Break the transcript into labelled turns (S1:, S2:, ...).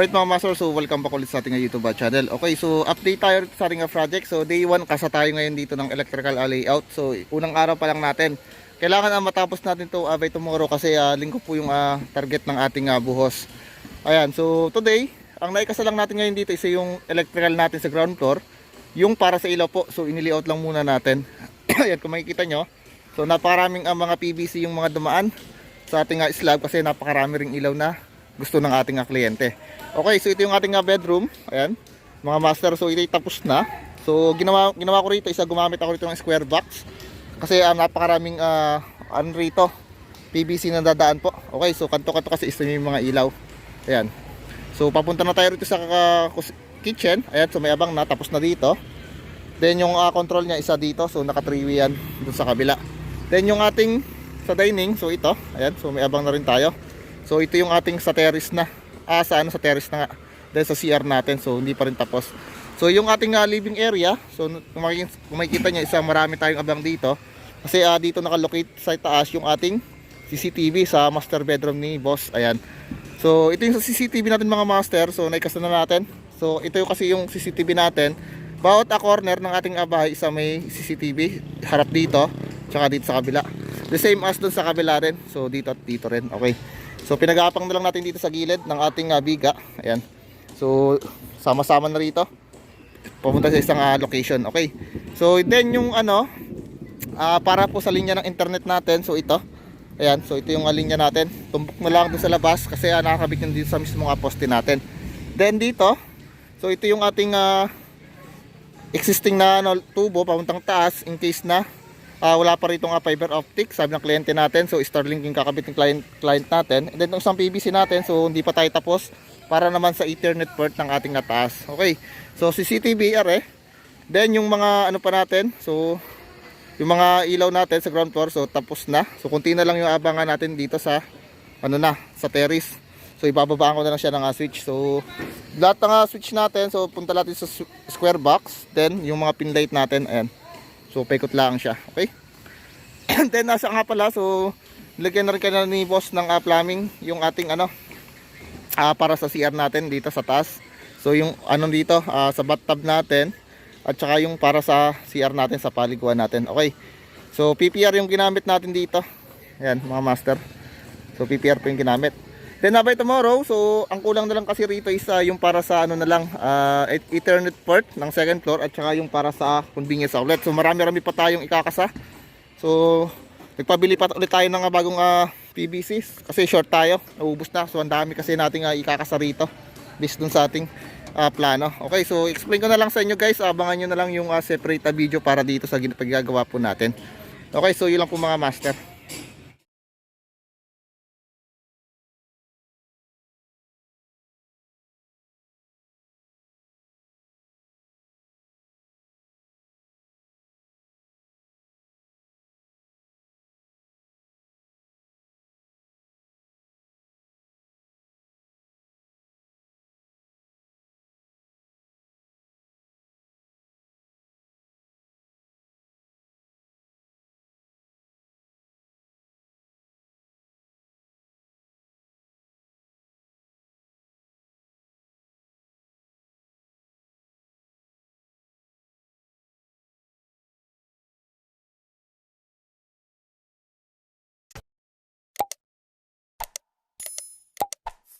S1: Alright mga master, so welcome back ulit sa ating YouTube channel. Okay, so update tayo sa ating project. So day 1 kasa tayo ngayon dito ng electrical layout. So unang araw pa lang natin. Kailangan matapos natin to by tomorrow kasi linggo po yung target ng ating buhos. Ayan, so today, ang naikasa lang natin ngayon dito isa yung electrical natin sa ground floor. Yung para sa ilaw po, so inili-out lang muna natin. Ayan, kung makikita nyo. So napakaraming mga PVC yung mga dumaan sa ating slab kasi napakarami ring ilaw na gusto ng ating kliyente. Okay, so ito yung ating bedroom. Ayan, mga master. So ito tapos na. So ginawa ko rito, gumamit ako rito ng square box. Kasi napakaraming ano rito, PVC na dadaan po. Okay, so kanto-kanto kasi isa yung mga ilaw. Ayan. So papunta na tayo rito sa kitchen. Ayan, so may abang na, tapos na dito. Then yung control niya isa dito. So naka 3-way yan dun sa kabila. Then yung ating sa dining, so ito. Ayan, so may abang na rin tayo. So ito yung ating sa terrace na. Sa terrace na nga. Dahil sa CR natin, so hindi pa rin tapos. So yung ating living area, so kung makikita nyo, marami tayong abang dito. Kasi dito nakalocate sa taas yung ating CCTV sa master bedroom ni boss. Ayan. So ito yung sa CCTV natin mga master. So naikasta na natin. So ito yung kasi yung CCTV natin. Bawat corner ng ating bahay isa may CCTV. Harap dito, tsaka dito sa kabila. The same as dun sa kabila rin. So dito at dito rin. Okay. So pinag-aapang na lang natin dito sa gilid ng ating biga. Ayan. So sama-sama na rito. Pupunta sa isang location. Okay. So then yung para po sa linya ng internet natin. So ito. Ayan. So ito yung linya natin. Tumbok na lang dun sa labas kasi nakakabit din dito sa mismong poste natin. Then dito. So ito yung ating existing na tubo papuntang taas in case na wala pa rito fiber optic, sabi ng kliyente natin. So Starlink yung kakabit ng client natin. And then yung isang PVC natin, so hindi pa tayo tapos para naman sa Ethernet port ng ating taas. Okay, so CCTV then yung mga pa natin, so yung mga ilaw natin sa ground floor, so tapos na. So kunti na lang yung abangan natin dito sa sa terrace. So ibababaan ko na lang siya ng switch. So lahat ng switch natin, so punta natin sa square box. Then yung mga pin light natin, ayan. So paikot lang siya, okay? And then nasa nga pala, so lagyan na rin kayo ni boss ng plumbing yung ating para sa CR natin dito sa taas. So yung dito sa bathtub natin at saka yung para sa CR natin sa paliguan natin. Okay. So PPR yung ginamit natin dito. Ayan mga master. So PPR po yung ginamit. Then by tomorrow, so ang kulang na lang kasi rito is yung para sa na lang Ethernet port ng second floor at saka yung para sa convenience outlet. So marami-rami pa tayong ikakasa. So nagpabili pa ulit tayo ng bagong PVC kasi short tayo, naubos na. So ang dami kasi nating ikakasa rito based dun sa ating plano. Okay, so explain ko na lang sa inyo guys. Abangan nyo na lang yung separate video para dito sa paggagawa po natin. Okay, so yun lang po mga master.